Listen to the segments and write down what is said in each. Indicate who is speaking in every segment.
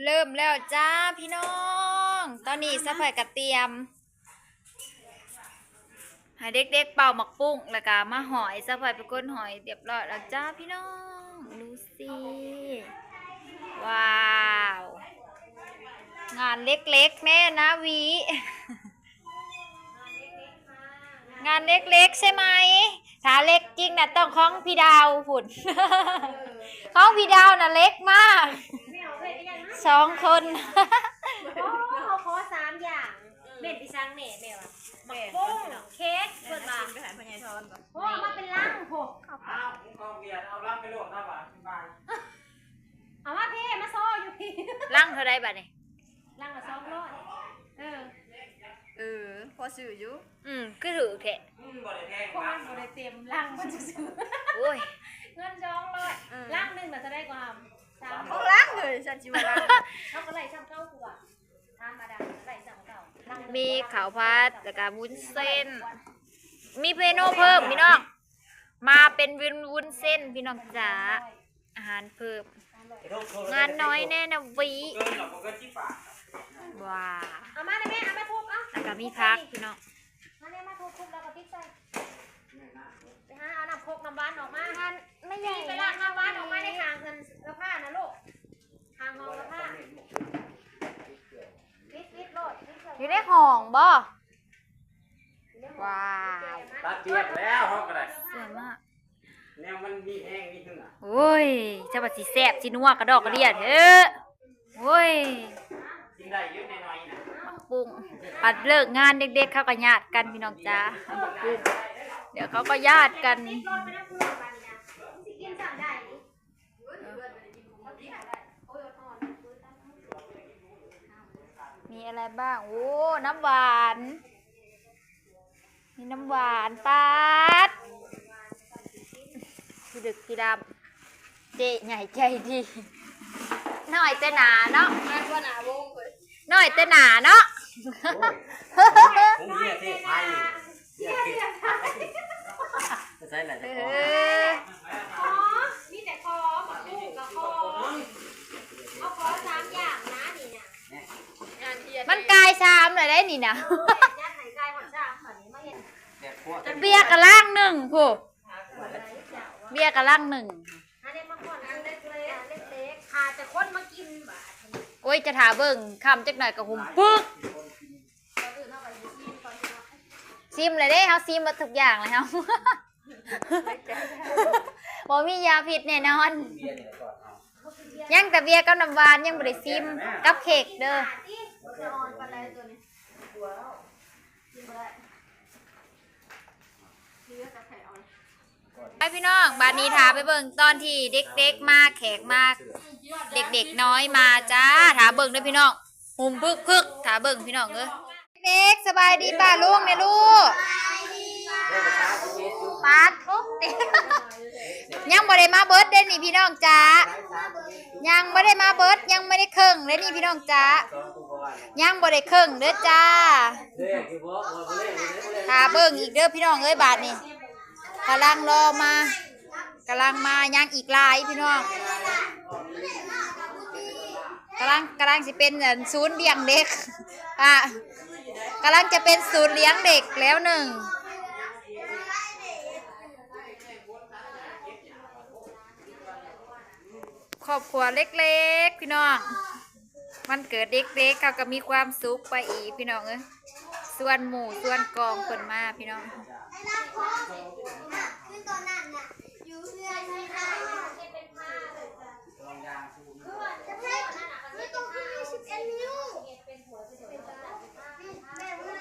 Speaker 1: เริ่มแล้วจ้าพี่น้องตอนนี้สะพายกระเทียมให้เด็กๆเป่าหมักปุ้งแล้วก็มาหอยสะพายไปก้นหอยเรียบร้อยแล้วจ้าพี่น้องดูสิว้าวงานเล็กๆแม่นะวีงานเล็กๆใช่ไหมถ้าเล็กจริงนะต้องของพี่ดาวหุ่นของพี่ดาวน่ะเล็กมาก2 คน
Speaker 2: เขาขอ3 อย่างเม็ดดิซังเนี่ยแม่ว่ะหมักปุ้งเค้กเปิดมาไปหาพญายทอนก่อนโอ้มาเป็นลังโหเอา
Speaker 3: เบียดเอาลังไปโหลดนะบ่าบ้าน
Speaker 2: เอามาพี่มาโซ่อยู่พี่
Speaker 1: ลังเท่าไรบัดนี่
Speaker 2: ลังละ200
Speaker 4: พอซื้ออยู่
Speaker 1: ก็ถือแค่
Speaker 3: บ่ได้แพง
Speaker 2: คนบ่ได้เต็มลังมันจะซื้อ
Speaker 1: โอ้ย
Speaker 2: เงิน200ลังนึงมันจะได้กว่า3
Speaker 4: เอาล้างเลยฉันจิมาล้าง
Speaker 2: เขาก็ไล่ซ้ำเก่ากว่าธรรมดาไล่ซ้ำเก่า
Speaker 1: มีข้าวผัดแล้วก็วุ้นเส้นมีเมนูเพิ่มพี่น้องมาเป็นวุ้นเส้นพี่น้องจ๋าอาหารเพิ่มงานน้อยแน่นะวีว้า
Speaker 2: เอามาเลยแม่เอามาทุบเอา
Speaker 1: แล้วก็มีพักพี่น้อง
Speaker 2: มาเนี่ยมาทุบแล้วก็ติ๊กใส่ไปหาเอาน้ำโคกน้ำหวานออกมาไม่ใหญ่ไปล้างน้ำหวานออกมาในทางเงินกระพ้านะลูกทางห้องกระพ้าติ๊กโลด
Speaker 1: อยู่ได้ห้องบ่ว้าว
Speaker 3: ตัดเบียดแล้วเฮาก็ได้
Speaker 1: สวยมาก
Speaker 3: แนวมันมีแห้งมีถึงอ่ะ
Speaker 1: โอ้ยจะว่าสิแซ่บสินัวกระดอกกระเดียดเฮ้อโอ้ย
Speaker 3: กินได้เยอะหน่อยๆนะ
Speaker 1: มักปุ้งปัดเลิกงานเด็กๆเขาก็ญาติกันพี่น้องจ้ามักปุ้งเดี๋ยวเขาก็ญาติกันมีอะไรบ้างโอ้น้ำหวานมีน้ำหวานปัดพี่ดึกพี่ดำเจ๊ใหญ่ใจดีน้อยแต่หนาเนาะน้อยแต่หนาเนาะ
Speaker 3: ผมเรียกเทพไทยเรียกเทพไทยจะใช่ไหนจะขอ
Speaker 2: มีแต่คอหมดลูกกับคอเอาคอ3 อย่างนะนี่นะ
Speaker 1: มันกาย3เลยได้นี่นะ
Speaker 2: ยัดไหนกายหมด3แบบนี้มาเห็น
Speaker 1: เบียร์กระล่าง1ผู้เบียร์กระล่าง1
Speaker 2: อันนี้มาก่อนอันเล็กๆหาแต่คนมากินบาท
Speaker 1: โอ้ยจะถาเบิ่งคำจักหน่อยกับหุ่มปึ๊กซิมเลยเด้เฮาซิมมาทุกอย่างเลยเฮาบ่มียาพิษแน่นอนยังแต่เบียร์กับน้ำหวานยังบ่ได้ซิมกับเค้กเด้อไปพี่น้องบาดนี้ถาไปเบิ่งตอนที่เด็กๆมาแขกมาเด็กๆน้อยมาจ้าถาเบิ่งด้วยพี่น้องหุ่มพึกถาเบิ่งพี่น้องเอ้ยเด็กสบายดีป่าลุงเนี่ยลูกปาดทุกยังบ่ได้มาเบิร์ดเด้นี่พี่น้องจ้ายังไม่ได้มาเบิร์ดยังไม่ได้ครึ่งเลยนี่พี่น้องจ้ายังบ่ได้ครึ่งเด้อจ้าถาเบิ่งอีกเด้อพี่น้องเอ้ยบาดนี้กำลังรอมากำลังมายังอีกหลายพี่น้องกำลังจะเป็นศูนย์เลี้ยงเด็กกำลังจะเป็นศูนย์เลี้ยงเด็กแล้ว1ครอบครัวเล็กๆพี่น้องมันเกิดเด็กๆเขาก็มีความสุขไปอีกพี่น้องเอ้ยส่วนหมู่ส่วนกองเพิ่นมาพี่น้อง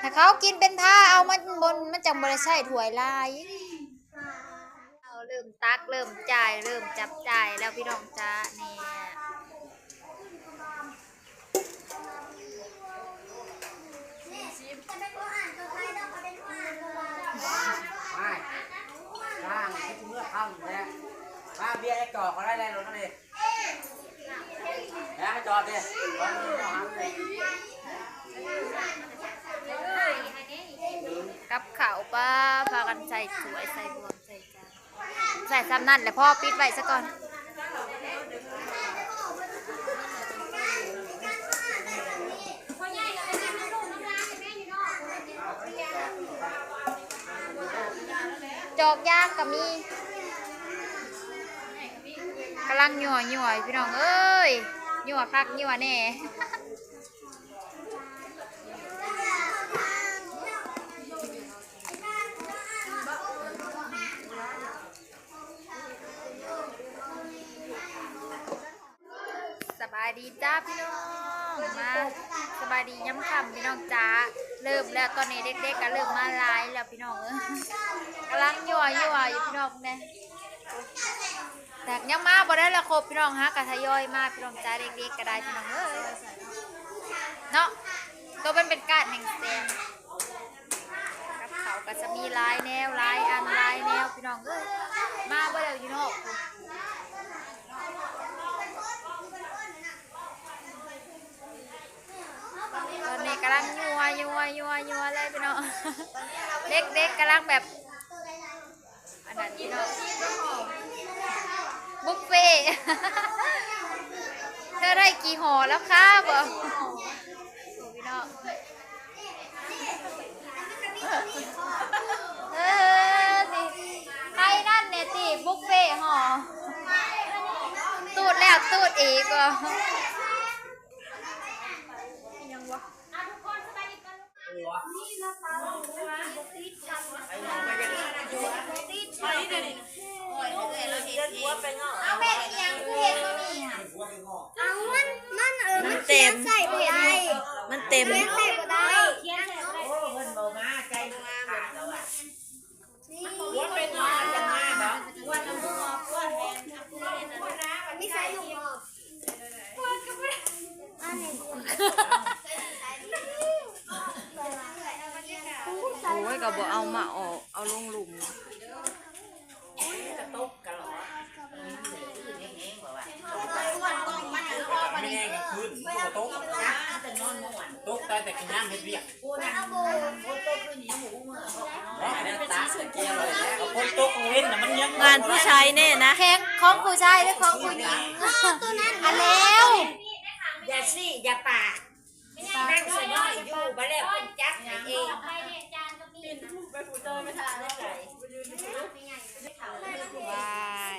Speaker 1: ถ้าเขากินเป็นผ้าเอามันจังบ่ได้ใช้ถ้วยลายเอาเริ่มตักเริ่มจ่ายเริ่มจับจ่ายแล้วพี่น้องจ้าเนี่ย
Speaker 3: มาเบียร์ไอ้จอกก็ได้แน่รถนั่นเองแล้วมาจอดดิ
Speaker 1: กับข่าวป้าพากันใส่สวยใส่บวงใส่จานใส่ซ้ำนั่นแหละพ่อปิดไว้ซะก่อน อกย่างก็มีกำลังหยั่วพี่น้องเอ้ยหยั่วคักหยั่วแน่สบายดีจ้าพี่น้องมาสบายดีย้ำคำพี่น้องจ้าเริ่มแล้วตอนนี้เด็กๆก็เริ่มมาไลฟ์แล้วพี่น้องกำลังยั่วอยู่พี่น้องเนี่ยแต่ยังมาบ่ได้ละครบพี่น้องฮะกะทยอยมาพี่น้องจ้าเด็กๆก็ได้พี่น้องเอ้ยเนาะตัวเป็นการแห่งแสงกับเขาก็จะมีลายแนวลายอันลายแนวพี่น้องเอ้ยมาบ่ได้พี่น้องตอนนี้กำลังยัวเลยพี่น้องเด็กๆกำลังแบบอันนั้นพี่น้องบุฟเฟ่เธอได้กี่ห่อแล้วคะบอกพี่น้องสิใครนั่นเนี่ยสิบุฟเฟ่ห่อตูดแล้วตูดอีกอ่ะเอาแม่อีหยังคือเห็ดบ่มีอ่ะ
Speaker 2: เอามันเต็มใส่บ่ได้
Speaker 4: มันเต็ม
Speaker 2: ใส่บ่ได้เขียนใส่บ่ได้
Speaker 3: โอ้เพิ่นบ่มาใจขาดแล้วอ่ะวัดเป็นมาจะมาบ่วัดน้ำหอบวัดแม่
Speaker 2: ไม่ใส่ลูกหอบอันไหน
Speaker 4: โอ้ยก็บ่เอามาออกเอาลงหลุม
Speaker 3: กระตุกกระหลอแห้งๆบ่ว่าไม่แห้งก็คืนกระตุกนะแต่นอนเมื่อวันตุกแต่กินน้ำเฮ็ดเวียกเอาคนตุกเว้นน่ะมันยัง
Speaker 4: งานผู้ชายแน่นะ
Speaker 1: แข่งของผู้ชายหรือของผู้หญิงอันแล้ว
Speaker 5: อย่าซี่อย่าปากนั่งสน้อยอยู่มาแล้วคนจักเอง
Speaker 1: วาย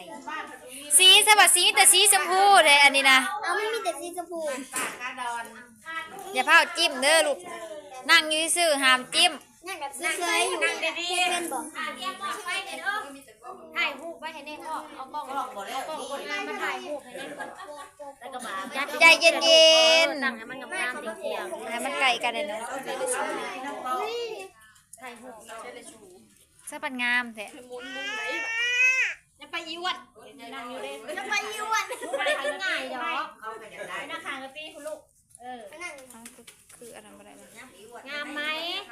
Speaker 1: สีสบัดสีแต่สีชมพูเลยอันนี้นะ
Speaker 2: เอาไม่มีแต่สีชมพู
Speaker 5: ปากกระดอน
Speaker 1: อย่าเผาจิ้มเด้อลูกนั่งอยู่ซื่อห้ามจิ้ม
Speaker 2: นั่งแบบสวยๆอยู่นั่งดีๆเป็นบ่ถ่ายรูปไว้ให้แน่พ่อเอากล้องมาถ่ายรูปให้แน่แล้วก็มายัด
Speaker 1: ใจเย็น
Speaker 2: ตั้งให้มันงามๆเที่ยง
Speaker 1: ๆให้มันไก่กันเลยเนาะ
Speaker 2: ถ่ายรูป
Speaker 1: สะปันงามแท้
Speaker 2: จะไปอีวัดนั่งอยู่เลยจะไปอีวัดไม่ได้กินง่ายดอก
Speaker 3: เขาก็อยากได้
Speaker 2: หน้าคางกับปีคุณลูกไปนั่ง
Speaker 1: คืออะไรอะไรบ้าง
Speaker 2: งามไหม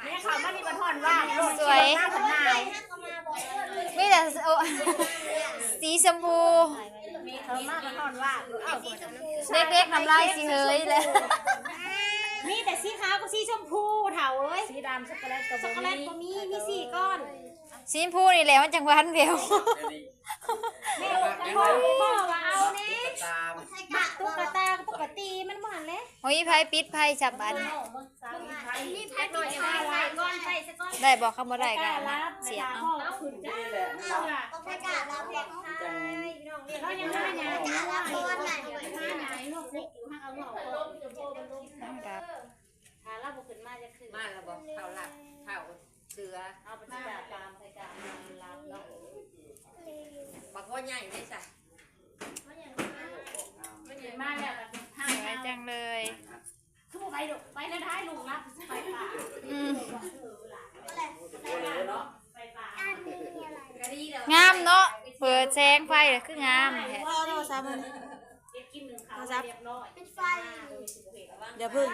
Speaker 2: เนี่ยเขาไม่มีบัตรทอนว่า
Speaker 1: สวย
Speaker 2: หน้าขนาด
Speaker 1: ไม่แต่โอ้สีชมพู
Speaker 2: มีเธอมากบัตรทอนว่าเอาสีชมพู
Speaker 1: เด็กๆน้ำลายสีเฮ้ยเลย
Speaker 2: มีแต่สีขาวกับสีชมพูเถาเอ้ยสีดำช็อกโกแลตกับช็อกโกแลตก็มีสี่ก้อน
Speaker 1: สีชมพูนี่แหละมันจังหวานเดียว
Speaker 2: แม่พ่อว่าเอาเนี่ย
Speaker 3: ตาม
Speaker 2: หมักตุ๊กตาปกติมันบ่หันเลย
Speaker 1: โอ้ยไพ่ปิดไพ่จับอัน
Speaker 2: นี่แพ็คหน่อยใส่ก้อนใส่สักก้อน
Speaker 1: ได้บอกคำว่าได้กันนะเสียเอา
Speaker 2: เอาขึ้นจ้าต้องประกาศรับแพ็คเรายังไม่ได้นะว่าคนไหนไหนลูกอยู่ห้างเอาหน่อ
Speaker 1: ครับ
Speaker 2: ถ้าเราบุกขึ้นมาจะขึ้น
Speaker 5: มาแล้วบอกเผาหลับเผาเสือ
Speaker 2: เอาไปจัดการใส่จานรับเนาะ
Speaker 5: บอกว่าใหญ่ไม่ใส่
Speaker 2: มาแล้วห้า
Speaker 1: สวยจังเลย
Speaker 2: ทุกไปดูไปแล้วได้ลุงรับไปป่า
Speaker 1: อืม
Speaker 2: ไปป่าง
Speaker 1: ามเนาะเปิดแสงไฟเลยคืองามแท้
Speaker 4: พ่อโทรศัพท์มัน
Speaker 2: กินหนึ่งเขาเรียบร้อยเป็นไฟ
Speaker 4: อย่าพึ่ง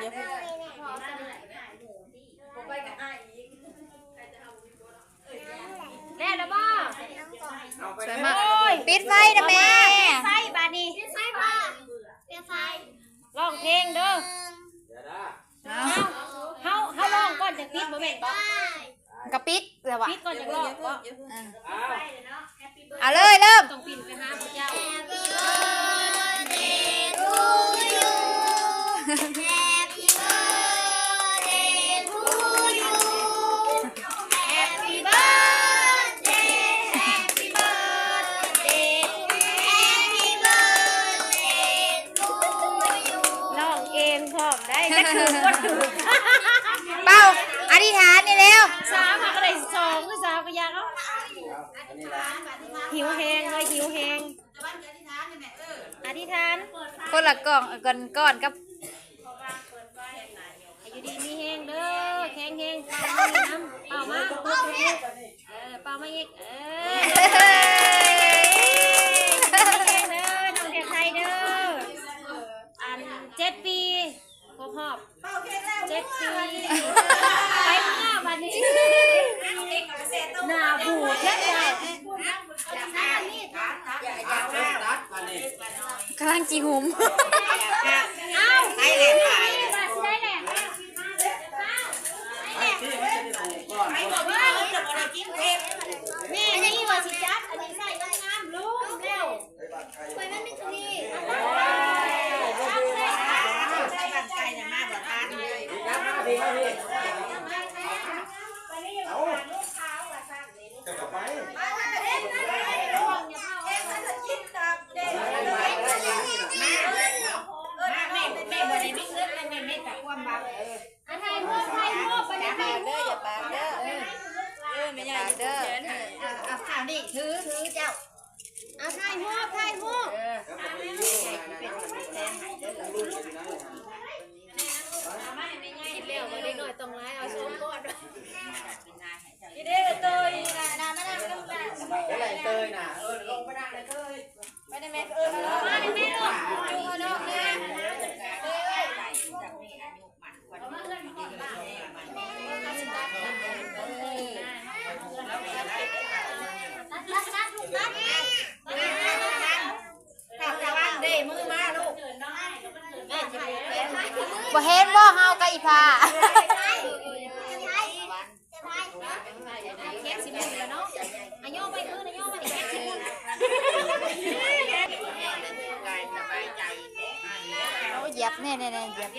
Speaker 5: ผมไปกับอ้ายอีก
Speaker 2: แล้วบ้า
Speaker 1: สวยมากปิดไฟนะแม่
Speaker 2: ไฟบานีไฟบ้าเป็นไฟร้องเพลงเด้อ
Speaker 3: เดี๋ยวนะ
Speaker 1: เอา
Speaker 2: เฮาร้องก่อนจะปิดบ่แม่นบ่
Speaker 1: กระปิดเลยวะ
Speaker 2: ปิดก่อนจะร้องบ่
Speaker 3: อ้าว
Speaker 1: เอาเลยเริ่ม
Speaker 2: ต้องปิดไปหาพระเจ้า
Speaker 1: Happy birthday to you Happy birthday
Speaker 2: พร้อมได้จะถือว่าถือ
Speaker 1: เป้าอธิษฐานนี่แล้ว
Speaker 2: สามก็เลยสองคือสามก็ยังเอาหิวแหงเลยหิวแหงอธิษฐาน
Speaker 1: คนละกล่องก้อนกับ
Speaker 2: อยู่ดีมีแหงเด้อแข็งแหงเป่ามาน้ำเป่ามาเป่ามาอีกเด้อน้องเด็กไทยเด้ออัน7 ปีครบรอบ7 ปีไปข้าววันนี้หน้าบูดแค่ไหน
Speaker 1: กำลังจีหุม
Speaker 2: เอ้า
Speaker 5: ให้แหละถ่าย
Speaker 2: มาสิได้แหละ
Speaker 5: ไอ้บอกว่าเราจะมากินเผ็ด
Speaker 2: แม่นี่ว่าสิจัดอันนี้ใส่งามๆลูกเร็วไปนั่นนี่คือนี่
Speaker 5: ใส่บัตรใจเนี่ยมาบ่ทานเลย แม่บ่ได้มีเงินแม่ไม่แต่ความบัก
Speaker 2: อันไทยพวกไปได้ไปพวก
Speaker 4: ไม่ใหญ่เด้อ
Speaker 5: เอาข้าวนี่ถือเจ้า
Speaker 2: เอาไทยพวกเร็วมาได้หน่อยตรงไรเอาส้มก้อนนี่เด้อเตยนะไม่ได้ก็ได้
Speaker 3: อะไรเตยน่ะลงไปนั่งเลยเตย
Speaker 2: ไม่ได้แม่มาได้แม่ลูกจูงดอกนะ
Speaker 1: บ่เห็นบ่เฮากับอีพา
Speaker 2: แค่สิบเดียวเนาะอายุไปคืนอายุไปแค่สิบ
Speaker 1: โอ้เหยียบแน่ๆๆเหยียบ